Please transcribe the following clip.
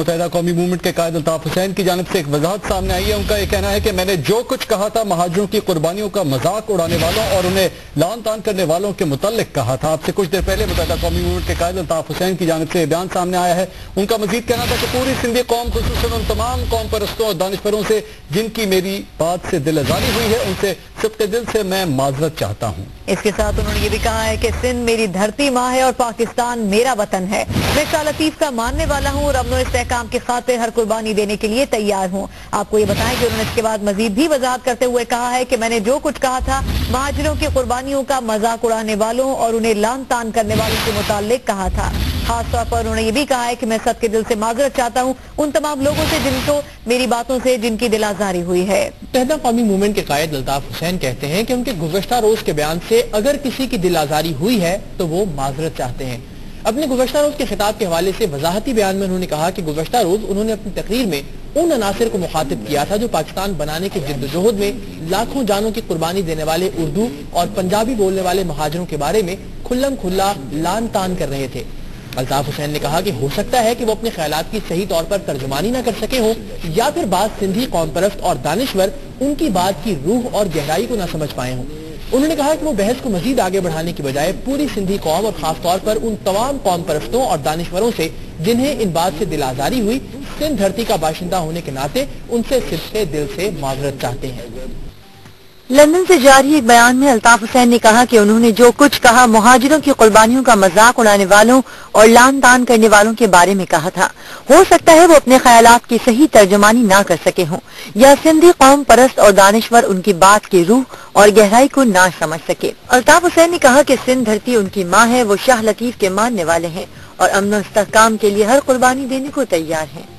متحدہ قومی موومنٹ کے قائد الطاف حسین کی جانب سے ایک وضاحت سامنے آئی ہے۔ ان کا یہ کہنا ہے کہ میں نے جو کچھ کہا تھا مہاجروں کی قربانیوں کا مذاق اڑانے والوں اور انہیں لعن طعن کرنے والوں کے متعلق کہا تھا۔ آپ سے کچھ دیر پہلے متحدہ قومی موومنٹ کے قائد الطاف حسین کی جانب سے یہ بیان سامنے آیا ہے۔ ان کا مزید کہنا تھا کہ پوری سندھی قوم خصوصاً ان تمام قوم پرستوں اور دانشوروں سے جن کی میری بات سے دل آزاری ہوئی ہے، ان سے صدق دل سے میں معذرت چاہتا ہوں۔ اس کے ساتھ انہوں نے یہ بھی کہا ہے کہ سندھ میری دھرتی ماں ہے اور پاکستان میرا وطن ہے۔ میں شاہ لطیف کا ماننے والا ہوں اور امن و استحکام کی خاطر ہر قربانی دینے کے لیے تیار ہوں۔ آپ کو یہ بتائیں کہ انہوں نے اس کے بعد مزید بھی وضاحت کرتے ہوئے کہا ہے کہ میں نے جو کچھ کہا تھا مہاجروں کی قربانیوں کا مذاق اڑانے والوں اور انہیں لعن طعن کرنے والوں کے متعلق کہا تھا۔ خاص طور پر انہوں نے یہ بھی کہا ہے کہ میں صدقے دل سے معذرت چاہتا ہوں ان تمام لوگوں سے جن کو میری باتوں سے جن کی دل آزاری ہوئی ہے۔ متحدہ قومی موومنٹ کے قائد الطاف حسین کہتے ہیں کہ ان کے گزشتہ روز کے بیان سے اگر کسی کی دل آزاری ہوئی ہے تو وہ معذرت چاہتے ہیں۔ اپنے گزشتہ روز کے خطاب کے حوالے سے وضاحتی بیان میں انہوں نے کہا کہ گزشتہ روز انہوں نے اپنی تقریر میں ان عناصر کو مخاطب کیا تھا جو پاکستان بنانے کی جدوجہد میں لاکھوں جانوں کی قربانی دینے والے اردو اور پنجابی بولنے والے مہاجروں کے بارے میں کھلم کھلا لعن طعن کر رہے تھے۔ الطاف حسین نے کہا کہ ہو سکتا ہے کہ وہ اپنے خیالات کی صحیح طور پر ترجمانی نہ کر سکے ہوں یا پھر بعض سندھی قوم پرست اور دانشور ان کی بات کی روح اور گہرائی کو نہ سمجھ پائے ہوں۔ انہوں نے کہا کہ وہ بحث کو مزید آگے بڑھانے کی بجائے پوری سندھی قوم اور خاص طور پر ان تمام قوم پرستوں اور دانشوروں سے جنہیں ان بات سے دل آزاری ہوئی سندھ دھرتی کا باشندہ ہونے کے ناطے ان سے صدقے دل سے معذرت چاہتے ہیں۔ لندن سے جاری ایک بیان میں الطاف حسین نے کہا کہ انہوں نے جو کچھ کہا مہاجروں کی قربانیوں کا مذاق اڑانے والوں اور لعن طعن کرنے والوں کے بارے میں کہا تھا۔ ہو سکتا ہے وہ اپنے خیالات کی صحیح ترجمانی نہ کر سکے ہوں یا سندھی قوم پرست اور دانشور ان کی بات کی روح اور گہرائی کو نہ سمجھ سکے۔ الطاف حسین نے کہا کہ سندھ دھرتی ان کی ماں ہے، وہ شاہ لطیف کے ماننے والے ہیں اور امن و استحکام کے لیے ہر قربانی دینے کو تیار ہیں۔